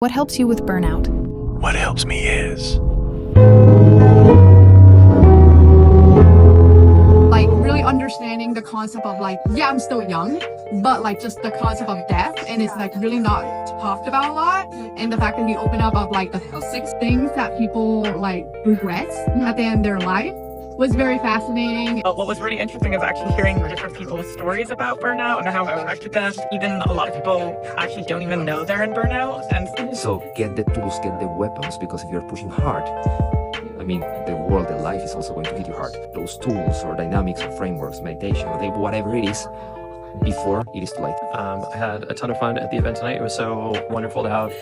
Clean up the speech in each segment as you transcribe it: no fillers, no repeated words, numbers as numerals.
What helps you with burnout? What helps me is like really understanding the concept of like, yeah, I'm still young, but like just the concept of death, and it's like really not talked about a lot. And the fact that you open up of like the 6 things that people like regret at the end of their life was very fascinating. What was really interesting is actually hearing different people's stories about burnout and how it affected them. Even a lot of people actually don't even know they're in burnout. And so get the tools, get the weapons, because if you're pushing hard, I mean, the world, the life is also going to hit you hard. Those tools or dynamics or frameworks, meditation, or whatever it is, before it is too late. I had a ton of fun at the event tonight. It was so wonderful to have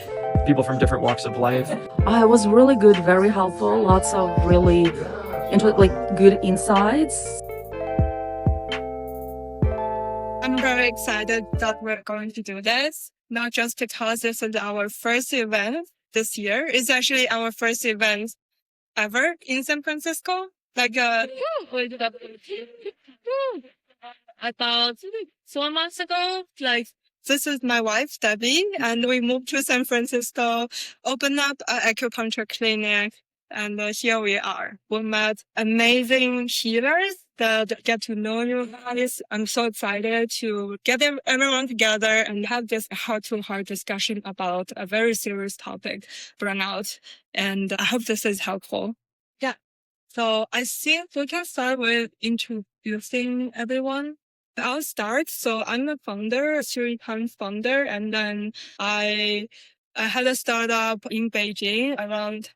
people from different walks of life. It was really good, very helpful, lots of really good insights. I'm very excited that we're going to do this, not just because this is our first event this year. It's actually our first event ever in San Francisco. About 4 months ago, this is my wife, Debbie, and we moved to San Francisco, opened up an acupuncture clinic, and here we are. We met amazing healers that get to know you guys. I'm so excited to get everyone together and have this heart-to-heart discussion about a very serious topic, burnout. And I hope this is helpful. Yeah. So I think we can start with introducing everyone. I'll start. So I'm a founder, a 3-time founder, and then I had a startup in Beijing around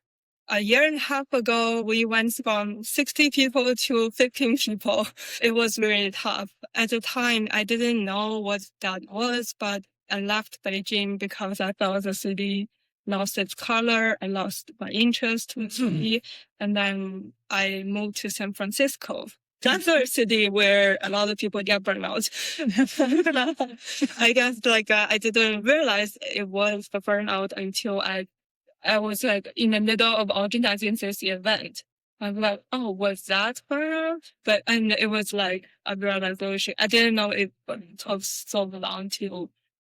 a year and a half ago. We went from 60 people to 15 people. It was really tough. At the time, I didn't know what that was, but I left Beijing because I felt the city lost its color. I lost my interest in the city. And then I moved to San Francisco. That's a city where a lot of people get burnout. I guess I didn't realize it was the burnout until I was in the middle of organizing this event. I'm like, oh, was that burnout? And it was like a realization. I didn't know it took so long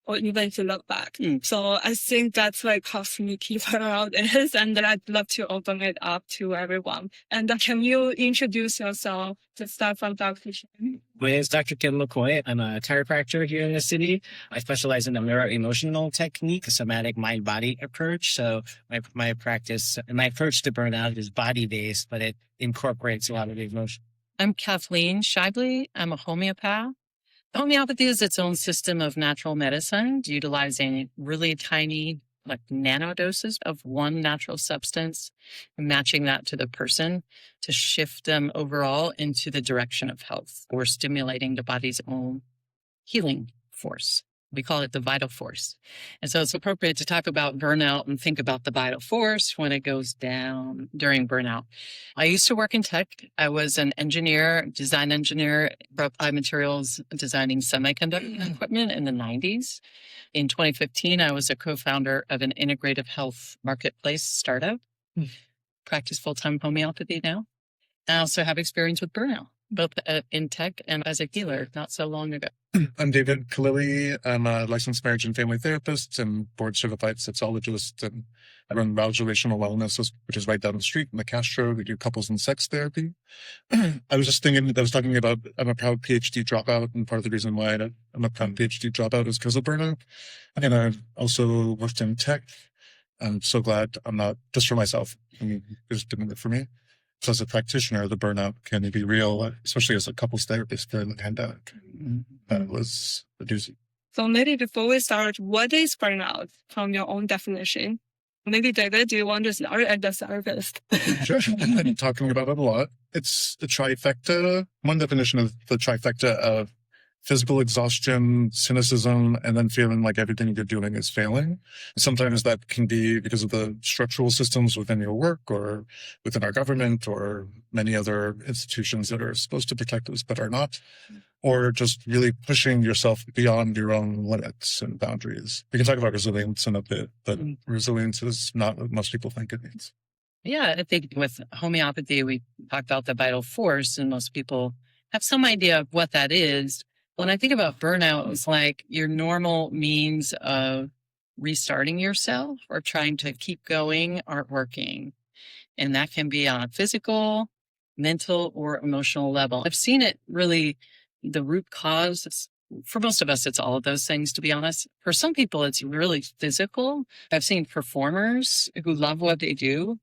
or even to look back. So I think that's how sneaky burnout is, and I'd love to open it up to everyone. And can you introduce yourself to start from Dr. Shen? My name is Dr. Ken Makoi. I'm a chiropractor here in the city. I specialize in the mirror-emotional technique, a somatic mind-body approach. So my practice and my approach to burnout is body-based, but it incorporates a lot of emotion. I'm Kathleen Scheible. I'm a homeopath. Homeopathy is its own system of natural medicine, utilizing really tiny, nanodoses of one natural substance, and matching that to the person to shift them overall into the direction of health, or stimulating the body's own healing force. We call it the vital force. And so it's appropriate to talk about burnout and think about the vital force when it goes down during burnout. I used to work in tech. I was an engineer, design engineer for applied materials, designing semiconductor equipment in the 90s. In 2015, I was a co-founder of an integrative health marketplace startup. Practice full-time homeopathy now. I also have experience with burnout, both in tech and as a healer not so long ago. I'm David Kalili. I'm a licensed marriage and family therapist and board certified sexologist, and I run Rouse Relational Wellness, which is right down the street in the Castro. We do couples and sex therapy. I was talking about I'm a proud PhD dropout, and part of the reason why I'm a proud PhD dropout is because of burnout. And I've also worked in tech. I'm so glad I'm not just for myself. I mean, it just didn't work for me. So as a practitioner, the burnout can be real, especially as a couples therapist during the pandemic. That was a doozy. So maybe before we start, what is burnout from your own definition? Maybe David, do you want to start as the therapist? Sure. I've been talking about it a lot. It's the trifecta. One definition of the trifecta of physical exhaustion, cynicism, and then feeling like everything you're doing is failing. Sometimes that can be because of the structural systems within your work or within our government or many other institutions that are supposed to protect us but are not, or just really pushing yourself beyond your own limits and boundaries. We can talk about resilience in a bit, but resilience is not what most people think it means. Yeah, I think with homeopathy, we talk about the vital force, and most people have some idea of what that is. When I think about burnout, it's like your normal means of restarting yourself or trying to keep going aren't working. And that can be on a physical, mental, or emotional level. I've seen it really, the root cause, for most of us, it's all of those things, to be honest. For some people, it's really physical. I've seen performers who love what they do,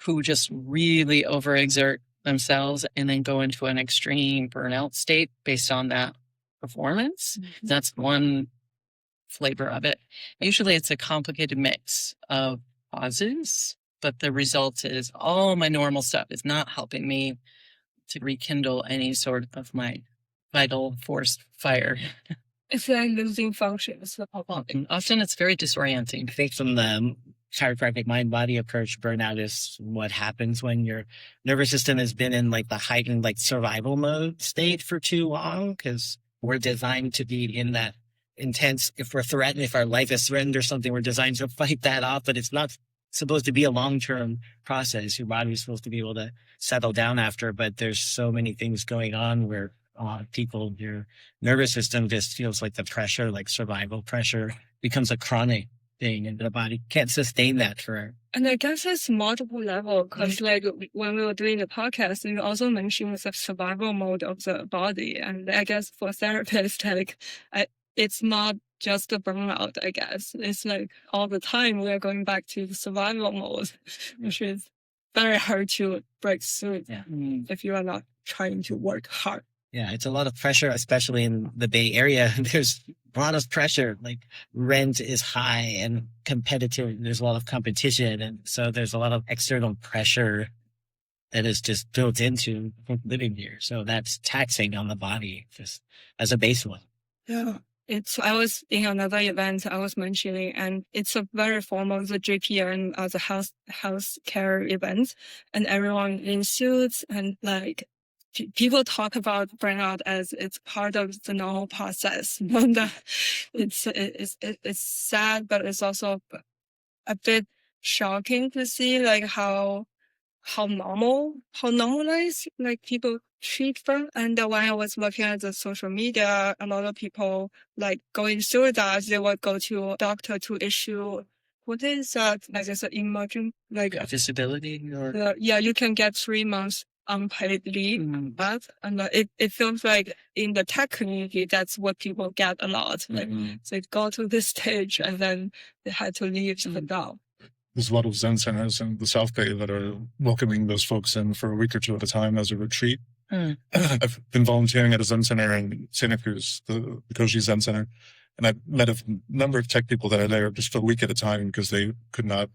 who just really overexert themselves and then go into an extreme burnout state based on that performance. Mm-hmm. That's one flavor of it. Usually it's a complicated mix of causes, but the result is all my normal stuff is not helping me to rekindle any sort of my vital force fire. It's like losing functions. Often it's very disorienting. I think from the chiropractic mind-body approach, burnout is what happens when your nervous system has been in like the heightened like survival mode state for too long, because we're designed to be in that intense, if we're threatened, if our life is threatened or something, we're designed to fight that off, but it's not supposed to be a long-term process. Your body is supposed to be able to settle down after, but there's so many things going on where people, your nervous system just feels like the pressure, like survival pressure, becomes a chronic thing, and the body can't sustain that forever. And I guess it's multiple level, because like when we were doing the podcast, you also mentioned the survival mode of the body. And I guess for therapists, like it's not just a burnout, I guess. It's like all the time we are going back to the survival mode, which is very hard to break through if you are not trying to work hard. Yeah, it's a lot of pressure, especially in the Bay Area. There's a lot of pressure, like rent is high and competitive. There's a lot of competition. And so there's a lot of external pressure that is just built into living here. So that's taxing on the body just as a baseline. Yeah. I was in another event I was mentioning, and it's a very formal, the JPN, the health care event, and everyone in suits, and like people talk about burnout as it's part of the normal process. And it's sad, but it's also a bit shocking to see like how normalized like people treat them. And when I was looking at the social media, a lot of people like going through that, they would go to a doctor to issue, what is that? Like it's an emerging, like disability or you can get 3 months unpaid leave. But and it feels like in the tech community, that's what people get a lot. Like they go to this stage and then they had to leave the job. There's a lot of Zen centers in the South Bay that are welcoming those folks in for a week or two at a time as a retreat. I've been volunteering at a Zen center in Santa Cruz, the Koji Zen Center, and I've met a number of tech people that are there just for a week at a time because they could not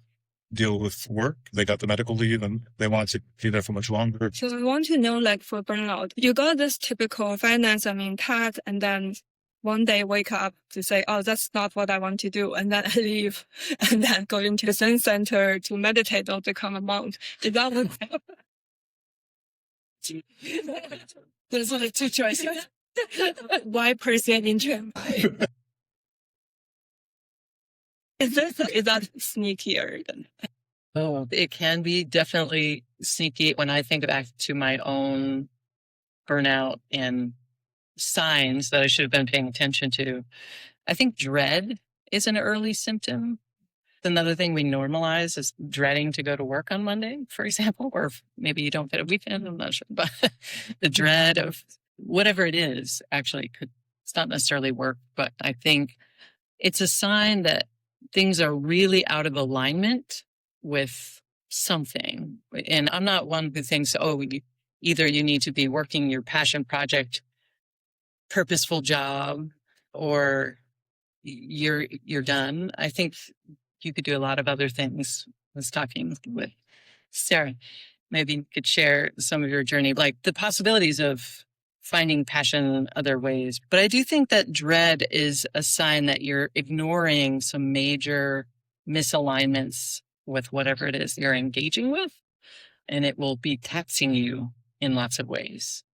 deal with work. They got the medical leave and they wanted to be there for much longer. So I want to know, like for burnout, you got this typical finance, tech, and then one day wake up to say, oh, that's not what I want to do. And then I leave and then go into the Zen center to meditate or become a monk. Is that what? There's only two choices. Why person in German? Is that sneakier than? Oh, it can be definitely sneaky. When I think back to my own burnout and signs that I should have been paying attention to, I think dread is an early symptom. Another thing we normalize is dreading to go to work on Monday, for example, or maybe you don't get a weekend, I'm not sure, but the dread of whatever it is actually it's not necessarily work, but I think it's a sign that things are really out of alignment with something. And I'm not one who thinks, either you need to be working your passion project, purposeful job, or you're done. I think you could do a lot of other things. I was talking with Sarah. Maybe you could share some of your journey, like the possibilities of finding passion other ways. But I do think that dread is a sign that you're ignoring some major misalignments with whatever it is you're engaging with, and it will be taxing you in lots of ways.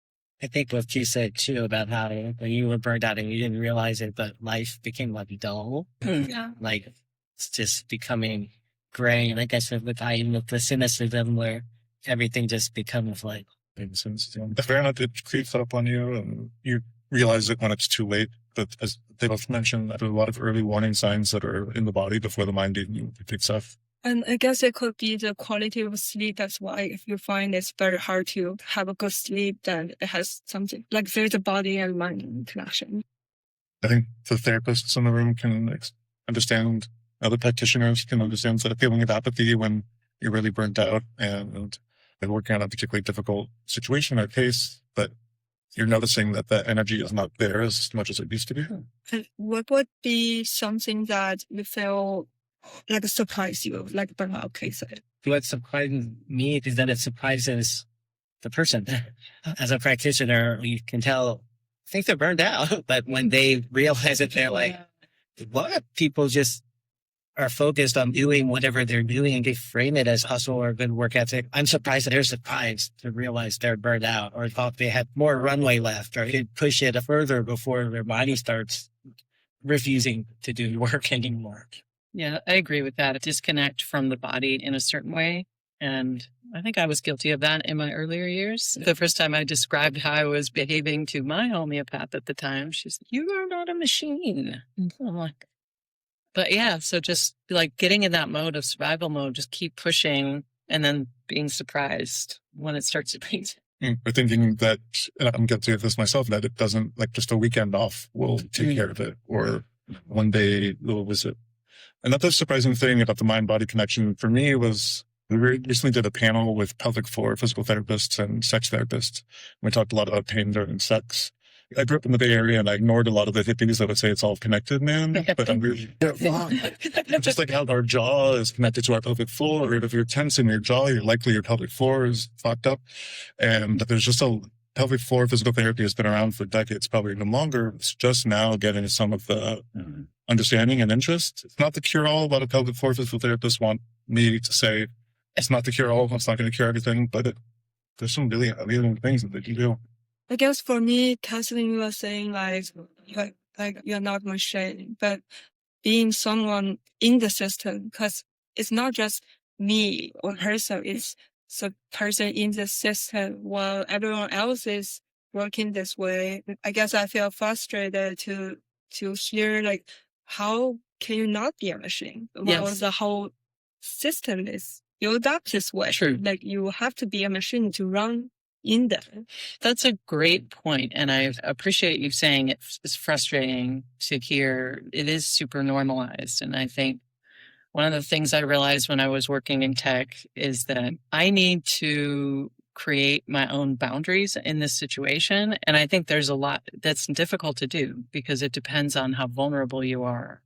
I think what you said too about how when you were burned out and you didn't realize it, but life became like dull. Yeah. Like it's just becoming gray. And like I said, with the cynicism where everything just becomes like. If burnout creeps up on you and you realize it when it's too late, But as they both mentioned, there are a lot of early warning signs that are in the body before the mind even picks up. And I guess it could be the quality of sleep. That's why if you find it's very hard to have a good sleep, then it has something like there's a body and mind connection. I think the therapists in the room can understand, other practitioners can understand that feeling of apathy when you're really burnt out and working on a particularly difficult situation or case, but you're noticing that the energy is not there as much as it used to be. And what would be something that you feel like surprise you, like burnout case? What surprises me is that it surprises the person. As a practitioner, you can tell, I think they're burned out, but when they realize it, they're like, what? People just are focused on doing whatever they're doing and they frame it as hustle or good work ethic. I'm surprised that they're surprised to realize they're burned out or thought they had more runway left or could push it further before their body starts refusing to do work anymore. Yeah, I agree with that. A disconnect from the body in a certain way. And I think I was guilty of that in my earlier years. The first time I described how I was behaving to my homeopath at the time, she's like, "You are not a machine." And I'm like, but yeah, so just like getting in that mode of survival mode, just keep pushing and then being surprised when it starts to beat. We're thinking that, and I'm guilty of this myself, that it doesn't, like just a weekend off will take care of it, or one day little visit. Another surprising thing about the mind-body connection for me was we recently did a panel with pelvic floor physical therapists and sex therapists. We talked a lot about pain during sex. I grew up in the Bay Area and I ignored a lot of the hippies that would say it's all connected, man. But I'm really just like how our jaw is connected to our pelvic floor. Or if you're tense in your jaw, you're likely your pelvic floor is fucked up. And there's just a pelvic floor physical therapy has been around for decades, probably even longer. It's just now getting some of the understanding and interest. It's not the cure-all. A lot of pelvic floor physical therapists want me to say, it's not the cure-all. It's not going to cure everything, but there's some really amazing things that they can do. I guess for me, Kathleen was saying like you're not a machine, but being someone in the system, because it's not just me or person, it's the person in the system while everyone else is working this way. I guess I feel frustrated to hear like, how can you not be a machine? While the whole system is built up this way. True. Like you have to be a machine to run in there. That's a great point, and I appreciate you saying it's frustrating to hear. It is super normalized, and I think one of the things I realized when I was working in tech is that I need to create my own boundaries in this situation, and I think there's a lot that's difficult to do because it depends on how vulnerable you are.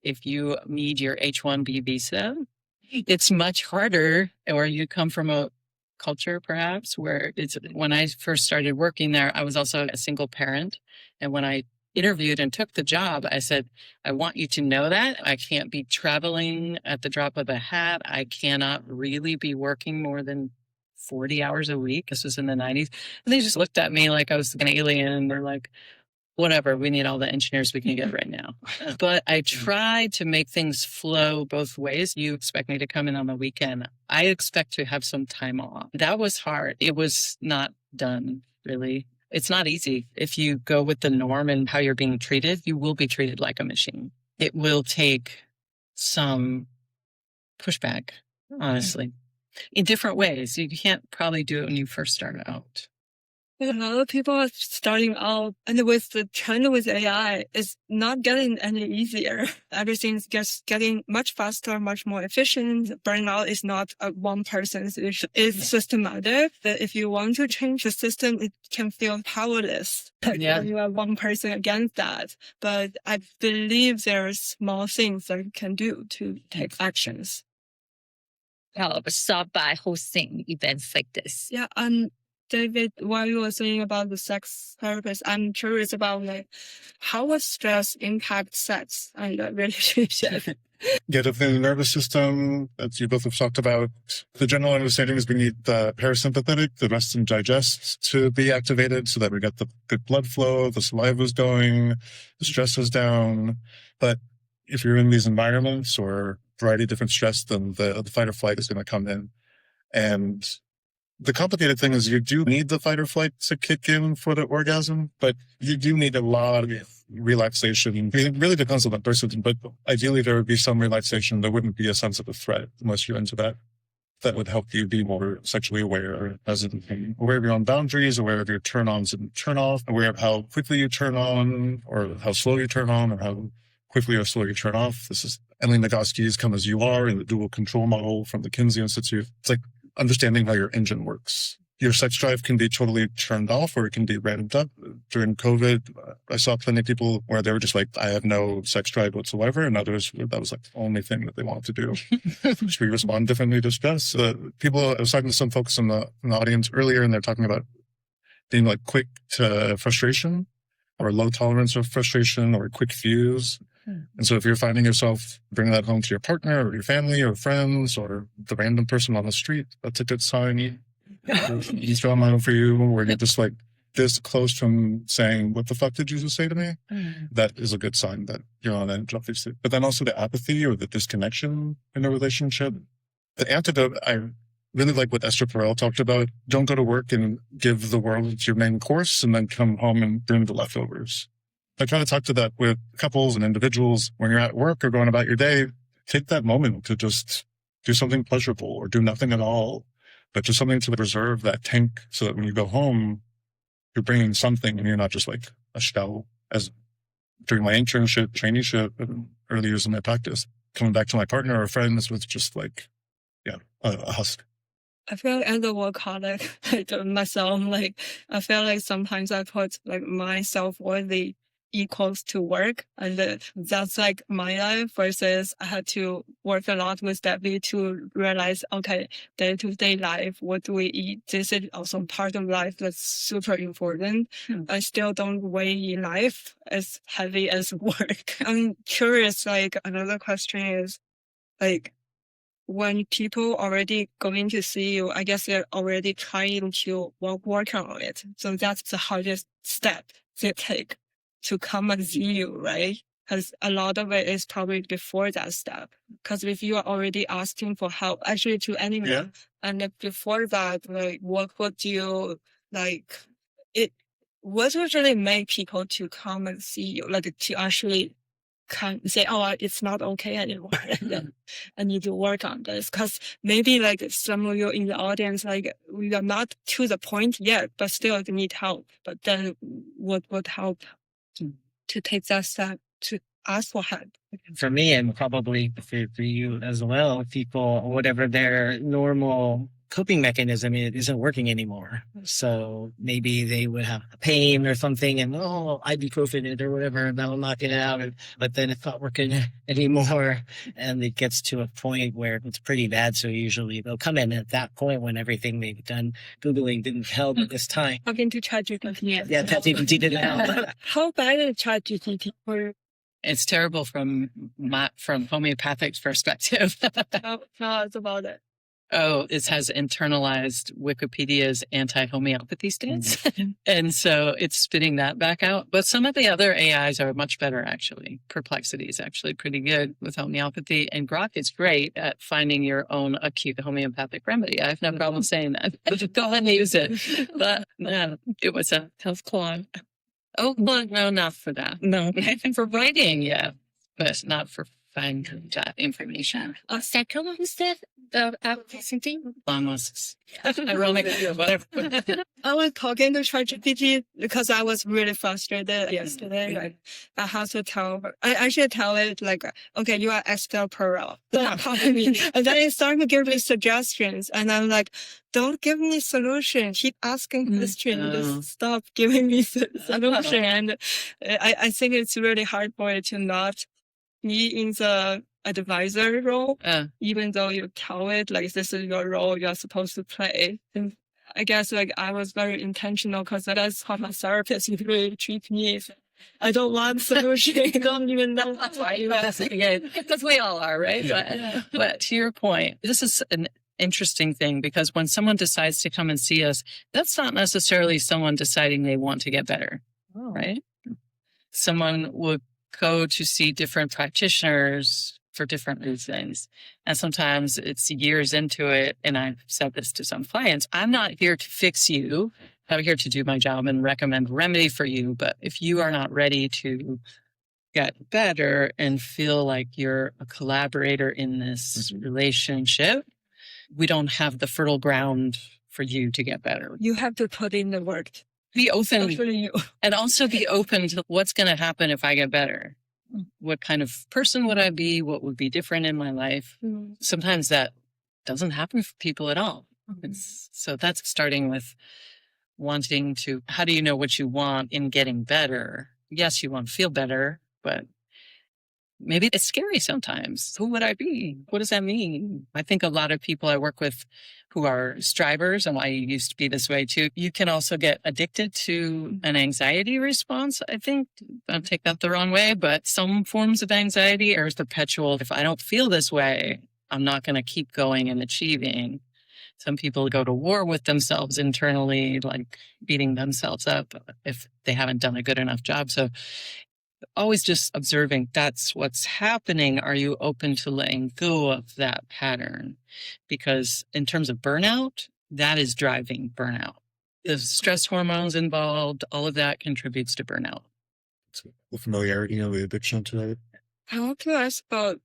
If you need your H-1B visa, it's much harder, or you come from a culture perhaps where it's, when I first started working there, I was also a single parent. And when I interviewed and took the job, I said, I want you to know that I can't be traveling at the drop of a hat. I cannot really be working more than 40 hours a week. This was in the 90s. And they just looked at me like I was an alien. And they're like, whatever, we need all the engineers we can get right now. But I tried to make things flow both ways. You expect me to come in on the weekend. I expect to have some time off. That was hard. It was not done, really. It's not easy. If you go with the norm and how you're being treated, you will be treated like a machine. It will take some pushback, honestly, in different ways. You can't probably do it when you first start out. A lot of people are starting out, and with the trend with AI, it's not getting any easier. Everything's just getting much faster, much more efficient. Burnout is not a one person's issue. It's systematic. That if you want to change the system, it can feel powerless. Yeah. You are one person against that. But I believe there are small things that you can do to take actions. Help start by hosting events like this. Yeah, David, while you were saying about the sex therapist, I'm curious about like how would stress impact sex and the relationship? Get up in the nervous system, as you both have talked about. The general understanding is we need the parasympathetic, the rest and digest, to be activated so that we get the good blood flow, the saliva is going, the stress is down. But if you're in these environments or a variety of different stress, then the fight or flight is going to come in. And the complicated thing is you do need the fight or flight to kick in for the orgasm, but you do need a lot of relaxation. I mean, it really depends on the person, but ideally there would be some relaxation. There wouldn't be a sense of a threat unless you're into that. That would help you be more sexually aware, as in aware of your own boundaries, aware of your turn-ons and turn-off, aware of how quickly you turn on or how slow you turn on or how quickly or slow you turn off. This is Emily Nagoski's Come As You Are in the dual control model from the Kinsey Institute. It's like understanding how your engine works. Your sex drive can be totally turned off or it can be ramped up. During COVID, I saw plenty of people where they were just like, I have no sex drive whatsoever. And others, that was like the only thing that they wanted to do. So we respond differently to stress. I was talking to some folks in the audience earlier, and they're talking about being like quick to frustration or low tolerance of frustration or quick fuse. And so if you're finding yourself bringing that home to your partner or your family or friends or the random person on the street, that's a good sign. He's drama for you where you're just like this close from saying, what the fuck did you just say to me? That is a good sign that you're on an obviously. But then also the apathy or the disconnection in a relationship. The antidote, I really like what Esther Perel talked about. Don't go to work and give the world your main course and then come home and bring the leftovers. I try to talk to that with couples and individuals when you're at work or going about your day. Take that moment to just do something pleasurable or do nothing at all. But just something to reserve that tank so that when you go home, you're bringing something and you're not just like a shell. As during my internship, traineeship, and early years in my practice, coming back to my partner or friends with just like, a husk. I feel as a workaholic, like myself, like I feel like sometimes I put like my self-worth equals to work, and that's like my life versus I had to work a lot with Debbie to realize, okay, day-to-day life, what do we eat? This is also part of life that's super important. I still don't weigh life as heavy as work. I'm curious, like another question is like, when people already going to see you, I guess they're already trying to work on it. So that's the hardest step they take to come and see you, right? Because a lot of it is probably before that step. Because if you are already asking for help, actually to anyone, and then before that, like, what would you like? What would really make people to come and see you, like to actually can say, oh, it's not okay anymore, and then I need to work on this? Because maybe like some of you in the audience, like we are not to the point yet, but still need help. But then what would help to take that step to ask for help? For me, and probably for you as well, people, whatever their normal coping mechanism, it isn't working anymore. So maybe they would have a pain or something and, ibuprofen it or whatever, and that'll knock it out. But then it's not working anymore. And it gets to a point where it's pretty bad. So usually they'll come in at that point when everything they've done Googling didn't help at this time. Talking to ChatGPT. Yeah, ChatGPT didn't help. How bad is ChatGPT for you? It's terrible from homeopathic perspective. Tell us about it. Oh, it has internalized Wikipedia's anti-homeopathy stance. And so it's spitting that back out. But some of the other AIs are much better, actually. Perplexity is actually pretty good with homeopathy. And Grok is great at finding your own acute homeopathic remedy. I have no problem saying that. Go ahead and use it. But it was a tough climb. Oh, well, no, not for that. No, for writing, yeah. But not for finding that information. Second one is that the application. Almost ironic. Whatever. I was talking to ChatGPT because I was really frustrated yesterday. Like, I had to tell her. I actually tell it like, okay, you are Esther Perel. And then it started to give me suggestions, and I'm like, don't give me solutions. Keep asking questions. Just stop giving me solutions. And I think it's really hard for it to not be in the advisor role, even though you tell it like this is your role you're supposed to play. And I guess like I was very intentional because that's how my therapist usually treats me. I don't want solution. I don't even know why you asking it. Because we all are, right? But to your point, this is an interesting thing because when someone decides to come and see us, that's not necessarily someone deciding they want to get better, right? Someone would go to see different practitioners for different reasons. And sometimes it's years into it. And I've said this to some clients, I'm not here to fix you. I'm here to do my job and recommend remedy for you. But if you are not ready to get better and feel like you're a collaborator in this relationship, we don't have the fertile ground for you to get better. You have to put in the work. Be open Especially you. and also be open to what's going to happen if I get better. What kind of person would I be? What would be different in my life? Sometimes that doesn't happen for people at all. So that's starting with wanting to, how do you know what you want in getting better? Yes, you want to feel better, but maybe it's scary sometimes. Who would I be? What does that mean? I think a lot of people I work with who are strivers, and I used to be this way too, you can also get addicted to an anxiety response. I think, don't take that the wrong way, but some forms of anxiety are perpetual. If I don't feel this way, I'm not going to keep going and achieving. Some people go to war with themselves internally, like beating themselves up if they haven't done a good enough job. So always just observing that's what's happening. Are you open to letting go of that pattern? Because in terms of burnout, that is driving burnout. The stress hormones involved, all of that contributes to burnout. The familiarity of the addiction to it. I want to ask about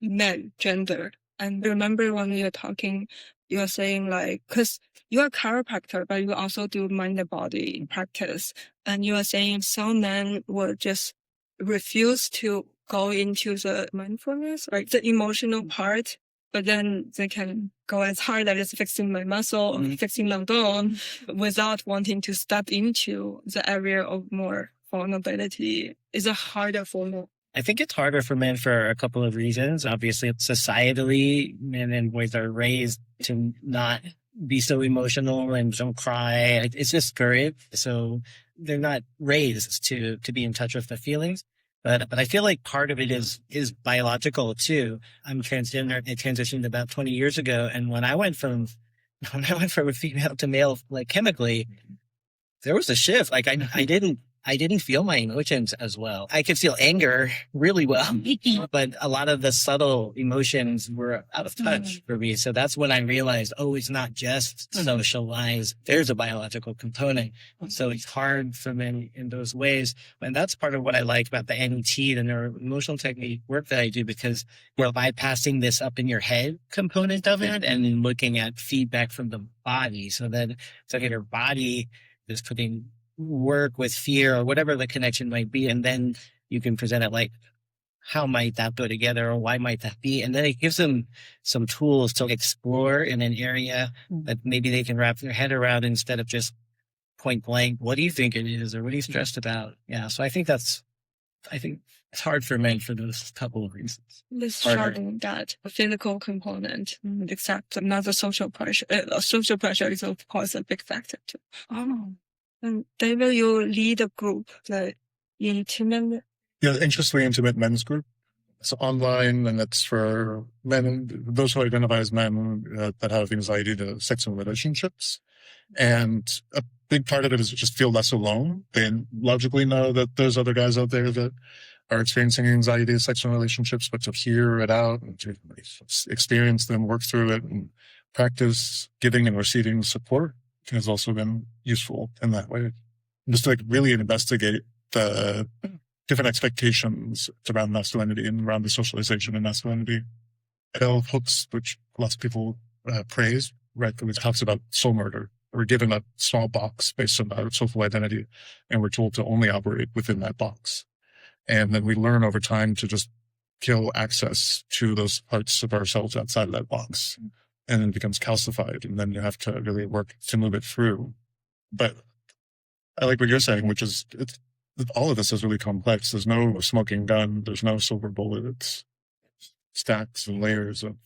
men, gender. And remember when we were talking, you were saying like, because you're a chiropractor, but you also do mind and body practice. And you were saying some men will just refuse to go into the mindfulness, like the emotional part, but then they can go as hard as fixing my muscle or fixing my bone without wanting to step into the area of more vulnerability. Is it harder for men? I think it's harder for men for a couple of reasons. Obviously, societally, men and boys are raised to not be so emotional and don't cry. It's discouraged. So they're not raised to be in touch with the feelings. But I feel like part of it is biological too. I'm transgender. I transitioned about 20 years ago. And when I went from a female to male, like chemically, there was a shift. Like I didn't feel my emotions as well. I could feel anger really well, but a lot of the subtle emotions were out of touch for me. So that's when I realized, oh, it's not just socialized. There's a biological component. So it's hard for men in those ways. And that's part of what I like about the NET, the neuroemotional technique work that I do, because we're bypassing this up in your head component of it and then looking at feedback from the body. So then it's like your body is putting work with fear or whatever the connection might be, and then you can present it like, how might that go together, or why might that be? And then it gives them some tools to explore in an area that maybe they can wrap their head around instead of just point blank, what do you think it is, or what are you stressed about? Yeah, so I think it's hard for men for those couple of reasons. Let's start on that physical component, except another social pressure. Social pressure is of course a big factor too. Oh. And David, you lead a group, the intimate. Yeah, Interestingly Intimate Men's Group. It's online, and it's for men, those who identify as men that have anxiety to sex and relationships. And a big part of it is to just feel less alone. They logically know that there's other guys out there that are experiencing anxiety to sex and relationships, but to hear it out and to experience them, work through it, and practice giving and receiving support has also been useful in that way. Just to like really investigate the different expectations around masculinity and around the socialization of masculinity. Bell hooks, which lots of people praise, right? Which talks about soul murder. We're given a small box based on our social identity, and we're told to only operate within that box. And then we learn over time to just kill access to those parts of ourselves outside of that box. And then it becomes calcified, and then you have to really work to move it through. But I like what you're saying, which is all of this is really complex. There's no smoking gun. There's no silver bullet. It's stacks and layers of.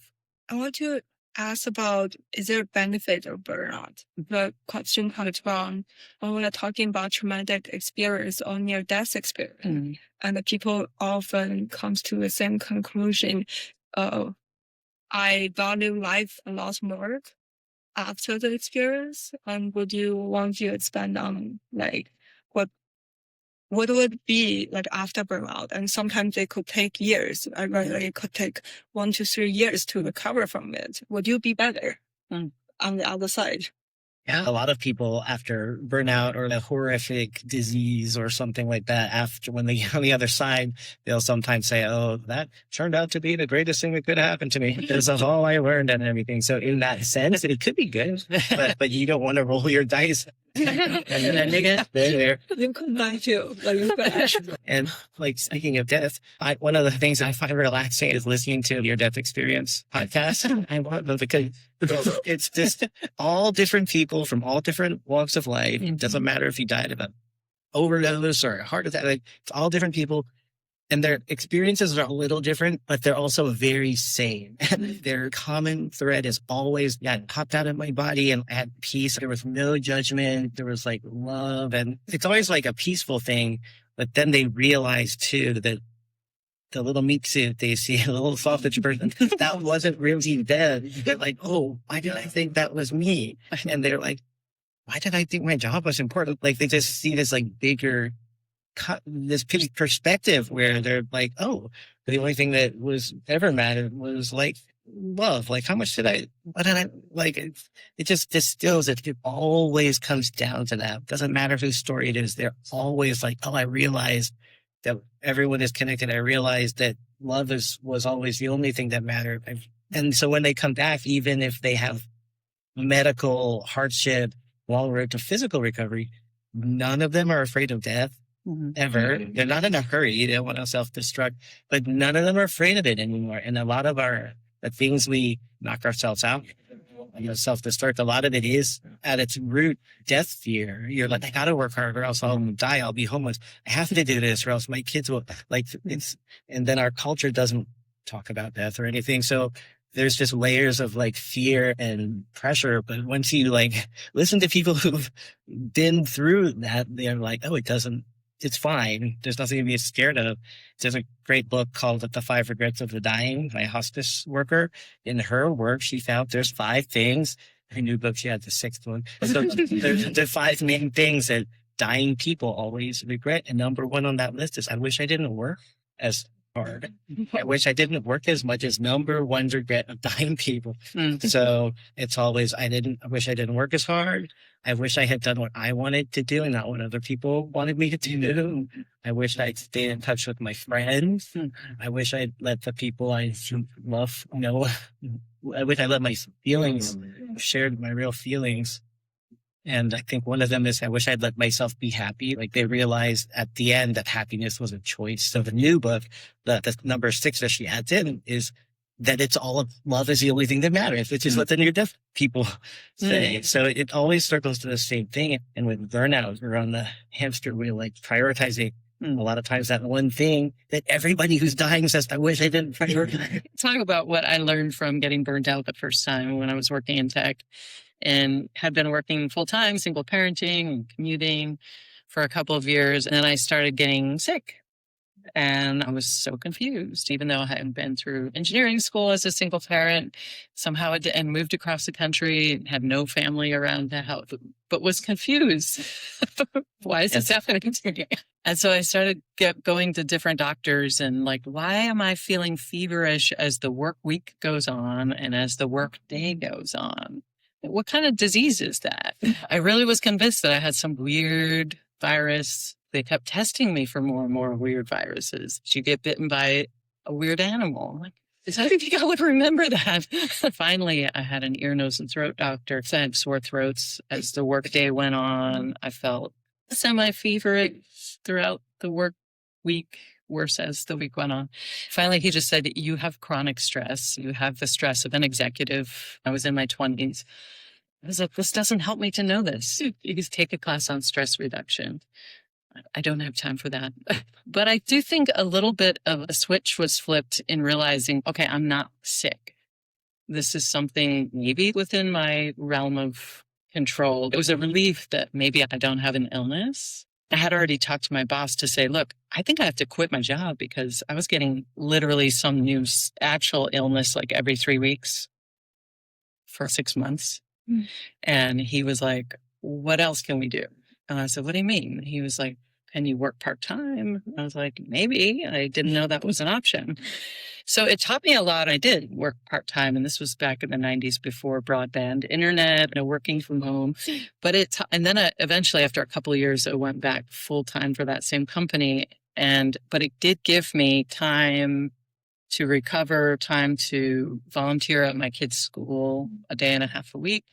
I want to ask about, is there a benefit of burnout? The question comes from when we're talking about traumatic experience or near-death experience. And the people often comes to the same conclusion of, I value life a lot more after the experience. And would you want to expand on like what would be like after burnout? And sometimes it could take years. It could take 1 to 3 years to recover from it. Would you be better on the other side? Yeah, a lot of people after burnout or a horrific disease or something like that, after when they get on the other side, they'll sometimes say, "Oh, that turned out to be the greatest thing that could happen to me. This is all I learned and everything." So in that sense, it could be good, but you don't want to roll your dice. And then you get there. And like speaking of death, one of the things I find relaxing is listening to your death experience podcast. I love them because it's just all different people from all different walks of life. It doesn't matter if you died of an overdose or a heart attack. Like, it's all different people. And their experiences are a little different, but they're also very same. Their common thread is always, I popped out of my body and at peace. There was no judgment. There was like love. And it's always like a peaceful thing. But then they realize too that the little meat suit they see, the little sausage person, that wasn't really them. They're like, oh, why did I think that was me? And they're like, why did I think my job was important? Like they just see this like bigger, this perspective where they're like, oh, the only thing that was ever mattered was like love. Like how much did I, what did I, like it just distills it. It always comes down to that. Doesn't matter whose story it is. They're always like, oh, I realized that everyone is connected. I realized that love was always the only thing that mattered. And so when they come back, even if they have medical hardship, long road to physical recovery, none of them are afraid of death ever. They're not in a hurry. They don't want to self-destruct, but none of them are afraid of it anymore. And a lot of the things we knock ourselves out, self-destruct, a lot of it is at its root death fear. You're like, I gotta work hard or else I'll die. I'll be homeless. I have to do this or else my kids will and then our culture doesn't talk about death or anything. So there's just layers of like fear and pressure. But once you like listen to people who've been through that, they're like, oh, it's fine. There's nothing to be scared of. There's a great book called The 5 Regrets of the Dying by a hospice worker. In her work, she found there's 5 things. Her new book, she had the 6th one. So there's the 5 main things that dying people always regret. And number 1 on that list is, I wish I didn't work as hard. I wish I didn't work as much as number 1 regret of dying people. So it's always, I wish I didn't work as hard. I wish I had done what I wanted to do and not what other people wanted me to do. I wish I'd stayed in touch with my friends. I wish I'd let the people I love know. I wish I let my feelings, shared my real feelings. And I think one of them is I wish I'd let myself be happy. Like they realized at the end that happiness was a choice. So the new book, the number 6 that she adds in is that it's all of love is the only thing that matters, which is what the near-death people say. So it always circles to the same thing. And with burnout, we're on the hamster wheel, like prioritizing a lot of times that one thing that everybody who's dying says, I wish I didn't prioritize. Talk about what I learned from getting burned out the first time when I was working in tech and had been working full-time, single parenting and commuting for a couple of years. And then I started getting sick. And I was so confused, even though I had been through engineering school as a single parent, somehow and moved across the country, had no family around to help, but was confused. Why is this happening to me? And so I started going to different doctors and like, why am I feeling feverish as the work week goes on and as the work day goes on? What kind of disease is that? I really was convinced that I had some weird virus. They kept testing me for more and more weird viruses. Did you get bitten by a weird animal? I'm like, I don't think I would remember that. Finally, I had an ear, nose, and throat doctor. I had sore throats as the workday went on. I felt semi-feverish throughout the work week, worse as the week went on. Finally, he just said, you have chronic stress. You have the stress of an executive. I was in my 20s. I was like, this doesn't help me to know this. You can take a class on stress reduction. I don't have time for that. But I do think a little bit of a switch was flipped in realizing, okay, I'm not sick. This is something maybe within my realm of control. It was a relief that maybe I don't have an illness. I had already talked to my boss to say, look, I think I have to quit my job because I was getting literally some new actual illness like every 3 weeks for 6 months. And he was like, what else can we do? And I said, what do you mean? He was like, and you work part-time? I was like, maybe. I didn't know that was an option. So it taught me a lot. I did work part-time, and this was back in the 90s before broadband internet, working from home. But and then eventually, after a couple of years, I went back full-time for that same company. But it did give me time to recover, time to volunteer at my kids' school a day and a half a week.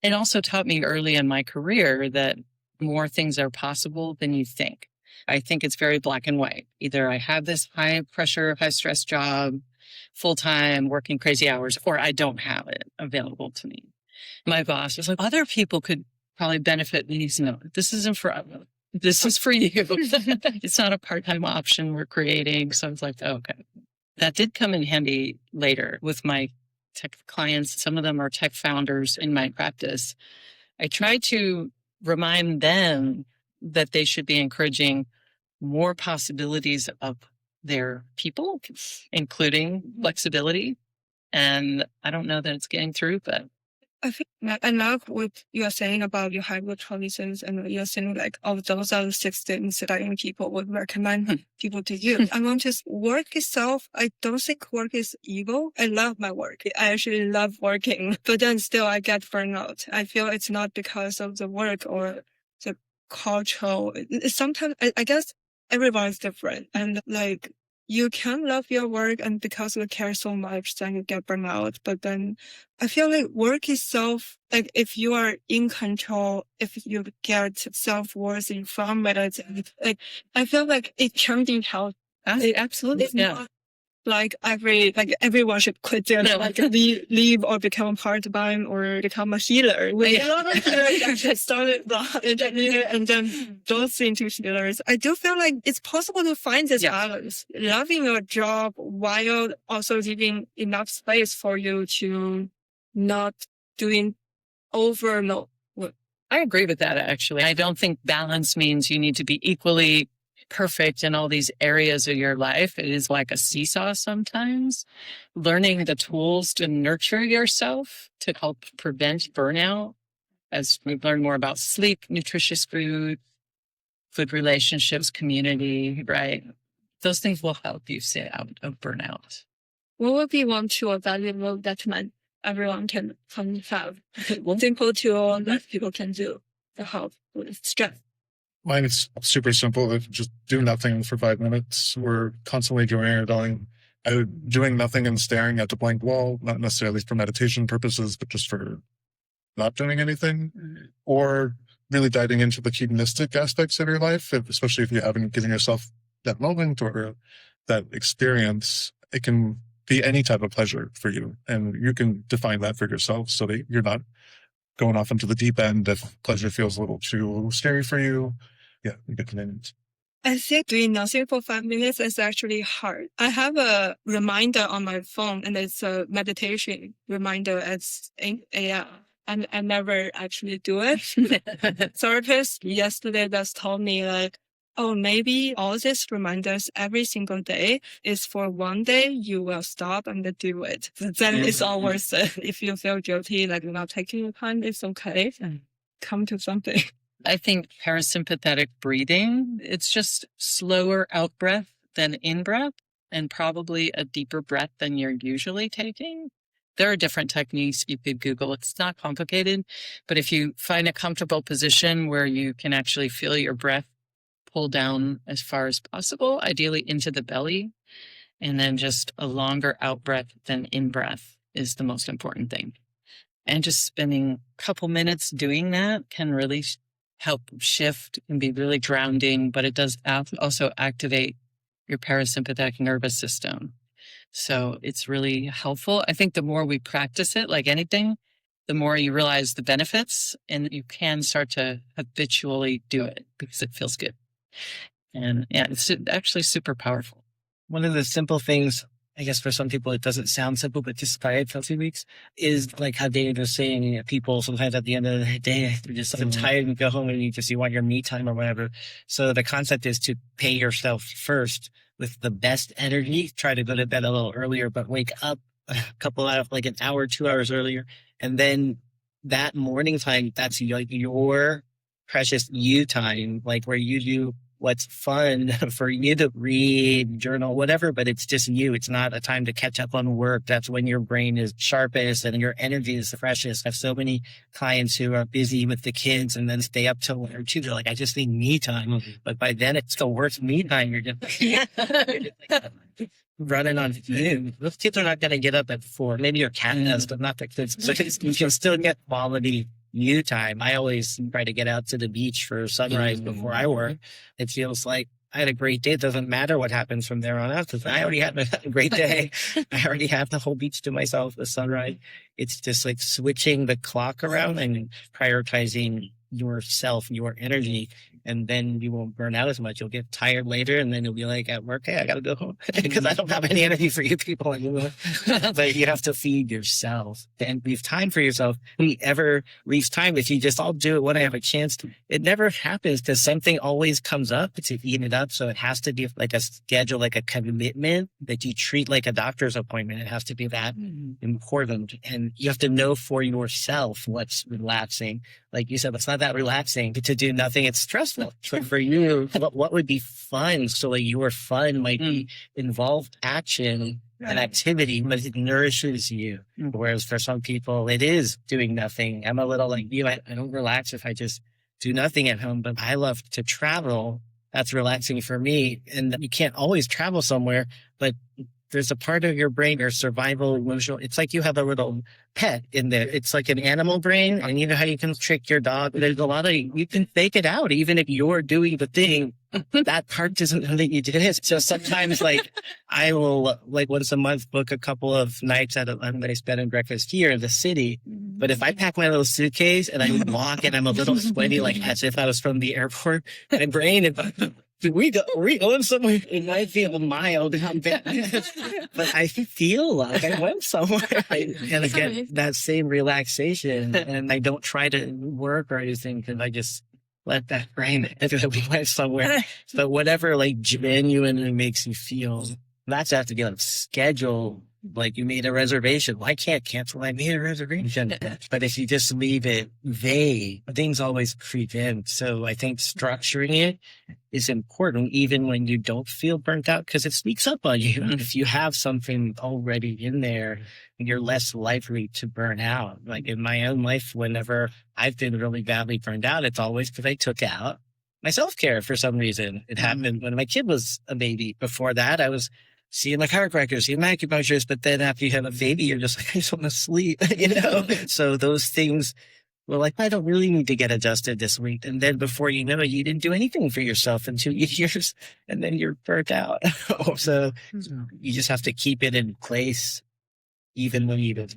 It also taught me early in my career that more things are possible than you think. I think it's very black and white. Either I have this high pressure, high stress job, full time, working crazy hours, or I don't have it available to me. My boss was like, other people could probably benefit. And he's, no, this isn't for others. This is for you. It's not a part-time option we're creating. So I was like, oh, okay. That did come in handy later with my tech clients. Some of them are tech founders in my practice. I try to remind them that they should be encouraging more possibilities of their people, including flexibility. And I don't know that it's getting through, but I think I love what you're saying about your hybrid choices, and you're saying like, oh, those are the 6 things that I think people would recommend people to do. I want to work itself. I don't think work is evil. I love my work. I actually love working, but then still I get burnout. I feel it's not because of the work or the cultural. Sometimes I guess everyone is different, and like, you can love your work, and because you care so much, then you get burnout. But then I feel like work itself, like if you are in control, if you get self-worth from it, like I feel like it can be healthy. Absolutely. It's not like everyone should quit their leave or become part-time or become a healer. A lot of healers started and then goes into healers. I do feel like it's possible to find this balance, loving your job while also leaving enough space for you to not doing overload. I agree with that, actually. I don't think balance means you need to be equally perfect in all these areas of your life. It is like a seesaw sometimes. Learning the tools to nurture yourself to help prevent burnout, as we learn more about sleep, nutritious food, good relationships, community, right? Those things will help you stay out of burnout. What would be one tool or valuable that everyone can have? One simple tool that people can do to help with stress. Mine is super simple. Just do nothing for 5 minutes. We're constantly doing nothing and staring at the blank wall, not necessarily for meditation purposes, but just for not doing anything, or really diving into the hedonistic aspects of your life, especially if you haven't given yourself that moment or that experience. It can be any type of pleasure for you, and you can define that for yourself so that you're not going off into the deep end if pleasure feels a little too scary for you. Yeah, you get the names. I think doing nothing for 5 minutes is actually hard. I have a reminder on my phone, and it's a meditation reminder at 8 a.m. And I never actually do it. Therapist yesterday just told me like, oh, maybe all these reminders every single day is for one day you will stop and do it. Then it's all worth it. If you feel guilty, like you're not taking your time, it's okay. Come to something. I think parasympathetic breathing, it's just slower out breath than in breath, and probably a deeper breath than you're usually taking. There are different techniques you could Google. It's not complicated, but if you find a comfortable position where you can actually feel your breath pull down as far as possible, ideally into the belly, and then just a longer out breath than in breath is the most important thing. And just spending a couple minutes doing that can really help shift and be really grounding, but it does also activate your parasympathetic nervous system. So it's really helpful. I think the more we practice it, like anything, the more you realize the benefits, and you can start to habitually do it because it feels good. And yeah, it's actually super powerful. One of the simple things, I guess for some people it doesn't sound simple, but just try it for 2 weeks, is like how David was saying, people sometimes at the end of the day, they're just so tired and go home and you want your me time or whatever. So the concept is to pay yourself first with the best energy. Try to go to bed a little earlier, but wake up like an hour, 2 hours earlier. And then that morning time, that's like your precious you time, like where you do what's fun for you to read, journal, whatever, but it's just you. It's not a time to catch up on work. That's when your brain is sharpest and your energy is the freshest. I have so many clients who are busy with the kids and then stay up till 1 or 2. They're like, I just need me time. But by then it's the worst me time. You're just, you're just like, running on fumes. Those kids are not going to get up at 4. Maybe your cat does, but not the kids. So you can still get quality you time. I always try to get out to the beach for sunrise before I work. It feels like I had a great day. It doesn't matter what happens from there on out because I already had a great day. I already have the whole beach to myself, the sunrise. It's just like switching the clock around and prioritizing yourself, your energy. And then you won't burn out as much. You'll get tired later, and then you'll be like at work, hey, I got to go home because I don't have any energy for you people anymore. But you have to feed yourself and leave time for yourself. Who ever leaves time, if you just, I'll do it when I have a chance to. It never happens because something always comes up to eat it up. So it has to be like a schedule, like a commitment that you treat like a doctor's appointment. It has to be that important. And you have to know for yourself what's relaxing. Like you said, it's not that relaxing to do nothing. It's stressful. So for you, what would be fun? So like your fun might be involved action and activity, but it nourishes you. Whereas for some people, it is doing nothing. I'm a little like you. I don't relax if I just do nothing at home, but I love to travel. That's relaxing for me. And you can't always travel somewhere, but there's a part of your brain, your survival, emotional. It's like you have a little pet in there. It's like an animal brain. And you know how you can trick your dog? There's a lot of, you can fake it out. Even if you're doing the thing, that part doesn't know that you did it. So sometimes like I will like once a month book a couple of nights at a nice bed and breakfast here in the city. But if I pack my little suitcase and I walk and I'm a little sweaty, like as if I was from the airport, my brain is we going somewhere? It might feel mild, but I feel like I went somewhere and I get that same relaxation. And I don't try to work or anything because I just let that brain that we went somewhere. But whatever like genuinely makes you feel, that's have to be on schedule. Like you made a reservation. Well, I can't cancel. I made a reservation. But if you just leave it vague, things always creep in. So I think structuring it is important even when you don't feel burnt out because it sneaks up on you. If you have something already in there, you're less likely to burn out. Like in my own life, whenever I've been really badly burned out, it's always because I took out my self-care for some reason. It happened when my kid was a baby. Before that, I was seeing my chiropractor, seeing my acupuncturist, but then after you have a baby, you're just like, I just want to sleep, you know? So those things were like, I don't really need to get adjusted this week. And then before you know it, you didn't do anything for yourself in 2 years, and then you're burnt out. So you just have to keep it in place even when you don't.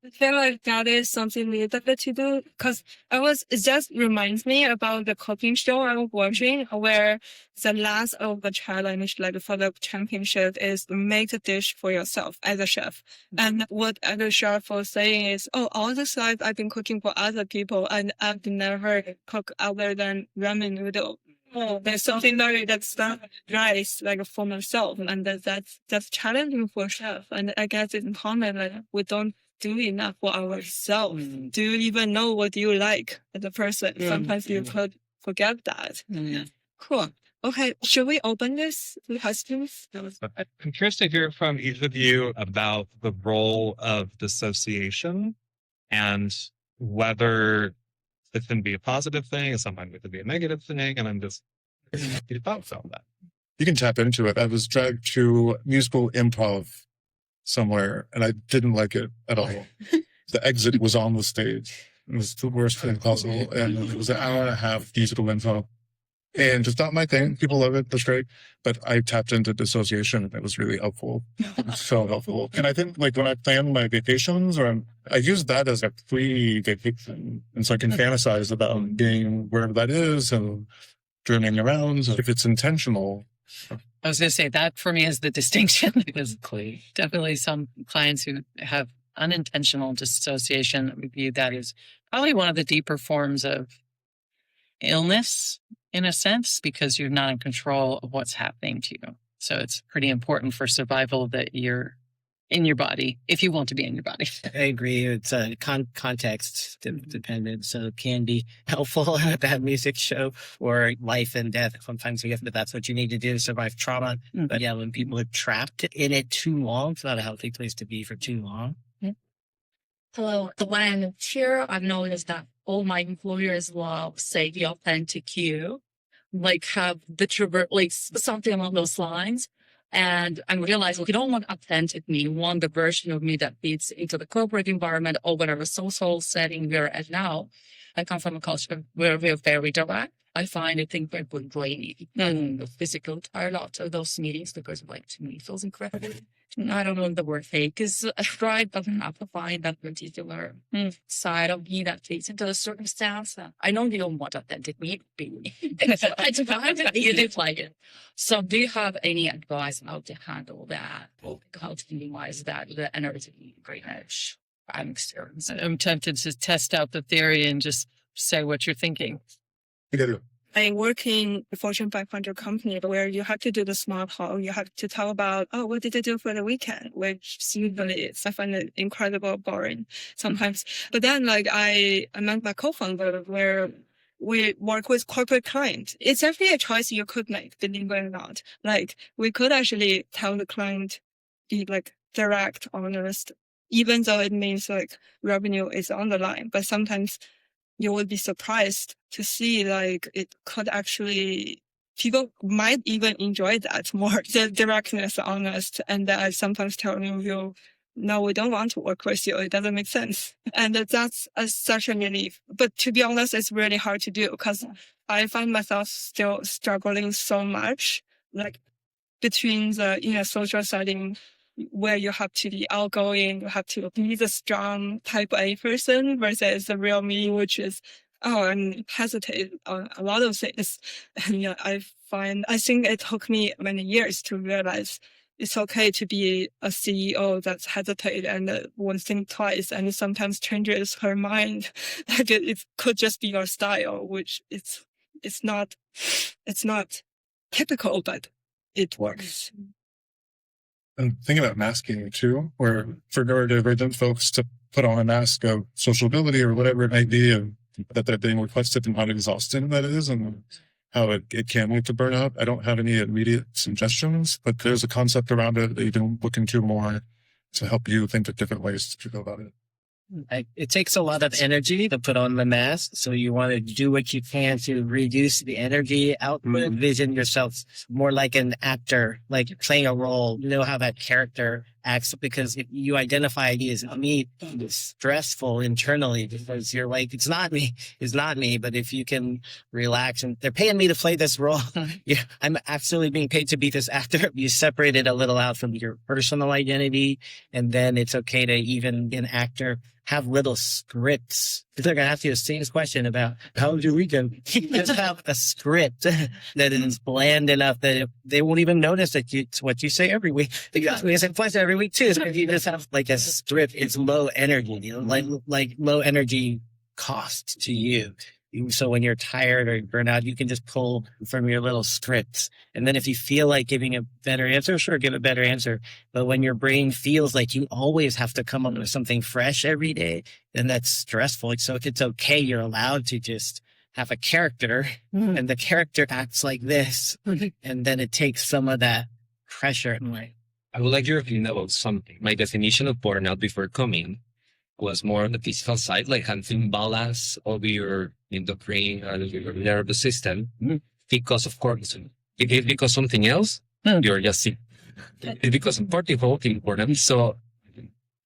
I feel like that is something needed to do because it just reminds me about the cooking show I was watching where the last of the challenge, like for the championship, is make a dish for yourself as a chef. And what other chef was saying is, all this life I've been cooking for other people and I've never cooked other than ramen noodle. There's something that's not rice like for myself, and that's challenging for chef. And I guess it's common like we don't do enough for ourselves. Do you even know what you like as a person? Sometimes you could forget that. Cool. Okay, should we open this to questions? I'm curious to hear from each of you about the role of dissociation and whether it can be a positive thing, and sometimes it can be a negative thing, and I'm just your thoughts on that. You can tap into it. I was dragged to musical improv somewhere, and I didn't like it at all. The exit was on the stage. It was the worst thing possible, and it was an hour and a half musical improv. And it's not my thing. People love it. That's great. But I tapped into dissociation, and it was really helpful. It was so helpful. And I think like when I plan my vacations, I use that as a free vacation. And so I can fantasize about being wherever that is and journeying around. So if it's intentional. I was going to say that for me is the distinction because definitely some clients who have unintentional dissociation view that as probably one of the deeper forms of illness in a sense, because you're not in control of what's happening to you. So it's pretty important for survival that you're in your body if you want to be in your body. I agree. It's context dependent, so it can be helpful at that music show or life and death. Sometimes that's what you need to do to survive trauma. But yeah, when people are trapped in it too long, it's not a healthy place to be for too long. Hello. When I moved here, I've noticed that all my employers love say the authentic you, like have the like something along those lines. And I realized, you don't want authentic me. You want the version of me that fits into the corporate environment or whatever social setting we're at now. I come from a culture where we're very direct. I find it incredibly draining and physically tired after those meetings because, like, to me, it feels incredible. I don't know if the word fake is right, but I have to find that particular side of me that fits into the circumstance. I know you don't want authentic me to be. I didn't like it. So do you have any advice on how to handle that? How to minimize that, the energy drainage I'm experiencing? I'm tempted to test out the theory and just say what you're thinking. I work in a Fortune 500 company where you have to do the small talk. You have to talk about, oh, what did you do for the weekend? Which usually I find it incredibly boring sometimes. But then, like, I met my co-founder where we work with corporate clients. It's actually a choice you could make, believe it or not. Like, we could actually tell the client, be like direct, honest, even though it means like revenue is on the line. But sometimes you would be surprised to see, like, it could actually, people might even enjoy that more, the directness, honest. And I sometimes tell you, no, we don't want to work with you. It doesn't make sense. And that's such a relief. But to be honest, it's really hard to do because I find myself still struggling so much, like between in a social setting where you have to be outgoing, you have to be the strong type A person versus the real me, which is, I'm hesitate on a lot of things. And yeah, I think it took me many years to realize it's okay to be a CEO that's hesitate and won't think twice and sometimes changes her mind. Like it could just be your style, which it's not typical, but it works. And thinking about masking too, where for neurodivergent folks to put on a mask of sociability or whatever it may be, and that they're being requested and how exhausting that is and how it can lead to burnout. I don't have any immediate suggestions, but there's a concept around it that you can look into more to help you think of different ways to go about it. It takes a lot of energy to put on the mask. So you want to do what you can to reduce the energy output. Envision yourself more like an actor, like playing a role. You know how that character acts, because if you identify it as me, it's stressful internally because you're like, it's not me. But if you can relax, and they're paying me to play this role, yeah, I'm actually being paid to be this actor. You separate it a little out from your personal identity, and then it's okay to even an actor have little scripts. They're going to ask you the same question about how was your weekend? Just have a script that is bland enough that they won't even notice that it's what you say every week. They ask me the same question every week too. So if you just have like a script, it's low energy, you know, like low energy cost to you. So when you're tired or burnt out, you can just pull from your little scripts. And then if you feel like giving a better answer, sure, give a better answer. But when your brain feels like you always have to come up with something fresh every day, then that's stressful. So if it's okay, you're allowed to just have a character and the character acts like this. And then it takes some of that pressure away. I would like your opinion about something. My definition of burnout before coming was more on the physical side, like having balance of your endocrine or your nervous system because of cortisol. If it's because something else, you're just sick. It's because of cortisol important. So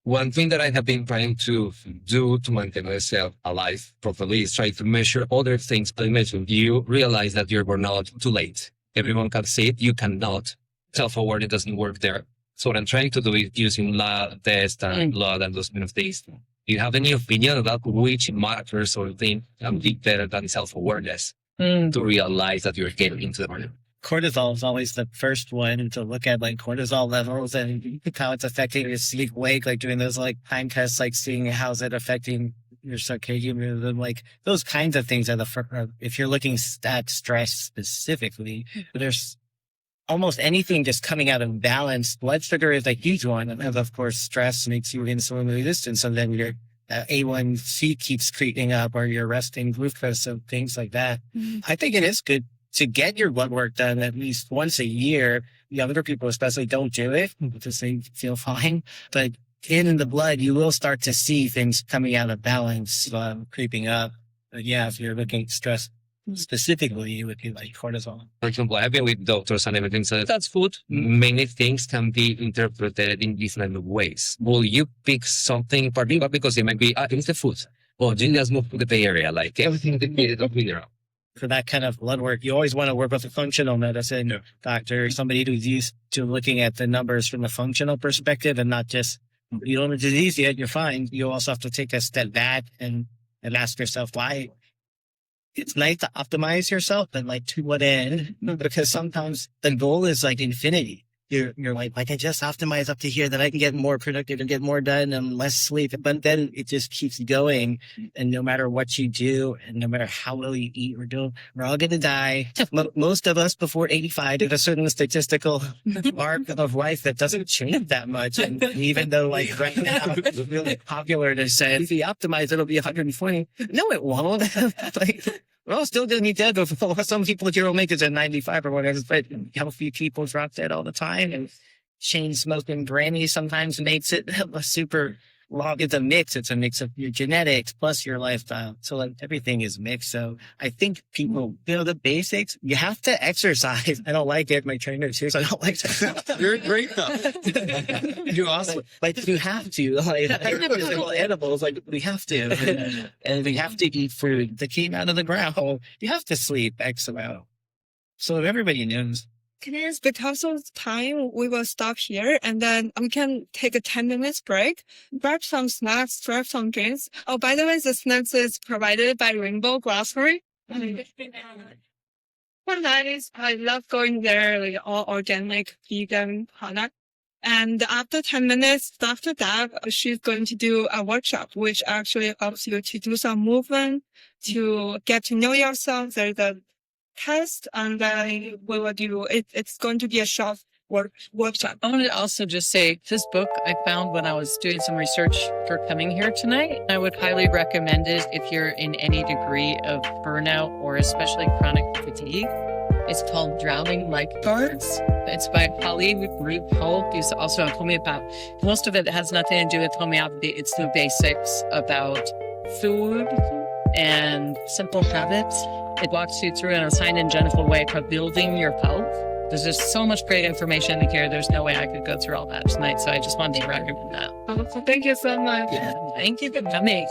one thing that I have been trying to do to maintain myself alive properly is try to measure other things. I mentioned you realize that you're burnout too late. Everyone can see it. You cannot. Self-awareness doesn't work there. So what I'm trying to do is using lab test and blood and those kind of things. Do you have any opinion about which markers or thing can be better than self-awareness to realize that you're getting into the burnout? Cortisol is always the first one to look at, like cortisol levels and how it's affecting your sleep wake, like doing those like time tests, like seeing how's it affecting your circadian rhythm, like those kinds of things are if you're looking at stress specifically, there's almost anything just coming out of balance. Blood sugar is a huge one. And of course, stress makes you insulin resistant. So then your A1C keeps creeping up, or your resting glucose, so things like that. I think it is good to get your blood work done at least once a year. Younger people especially don't do it because they feel fine. But in the blood, you will start to see things coming out of balance, creeping up. But yeah, if you're looking at stress specifically, it would be like cortisol. For example, I've been with doctors and everything, so that's food. Many things can be interpreted in different ways. Will you pick something in particular because it might be, it's the food? Or do you just move to the Bay Area, like everything that needed of mineral? For that kind of blood work, you always want to work with a functional medicine doctor, somebody who's used to looking at the numbers from a functional perspective and not just, you don't have a disease yet, you're fine. You also have to take a step back and ask yourself why. It's nice to optimize yourself, but like to what end? Because sometimes the goal is like infinity. You're like, I can just optimize up to here, that I can get more productive and get more done and less sleep. But then it just keeps going. And no matter what you do, and no matter how well you eat or do, we're all going to die. Most of us before 85 at a certain statistical mark of life that doesn't change that much. And even though like right now it's really popular to say, if you optimize, it'll be 120. No, it won't. Like, well, still going to be dead before some people will make it at 95 or whatever, but healthy people drop dead all the time. And chain smoking granny sometimes makes it a super long. It's a mix. It's a mix of your genetics plus your lifestyle. So like everything is mixed. So I think people, the basics, you have to exercise. I don't like it. My trainer says I don't like to. You're great though. You also like you have to like physical animals, like we have to, and we have to eat food that came out of the ground. You have to sleep X amount. So everybody knows. Because of time, we will stop here and then we can take a 10 minutes break, grab some snacks, grab some drinks. Oh, by the way, the snacks is provided by Rainbow Grocery. For nice, I love going there, like all organic vegan product. And after 10 minutes, after that, she's going to do a workshop, which actually helps you to do some movement, to get to know yourself. There's a test, and then we will do it. It's going to be a short workshop. I wanted to also just say this book I found when I was doing some research for coming here tonight. I would highly recommend it if you're in any degree of burnout or especially chronic fatigue. It's called Drowning Like Birds. It's by a colleague, Ruth Holt, who's also a homeopath. Most of it has nothing to do with homeopathy. It's the basics about food and simple habits. It walks you through in a sign and gentle way for building your health. There's just so much great information in here. There's no way I could go through all that tonight. So I just wanted to recommend that. Thank you so much. Yeah, thank you for coming.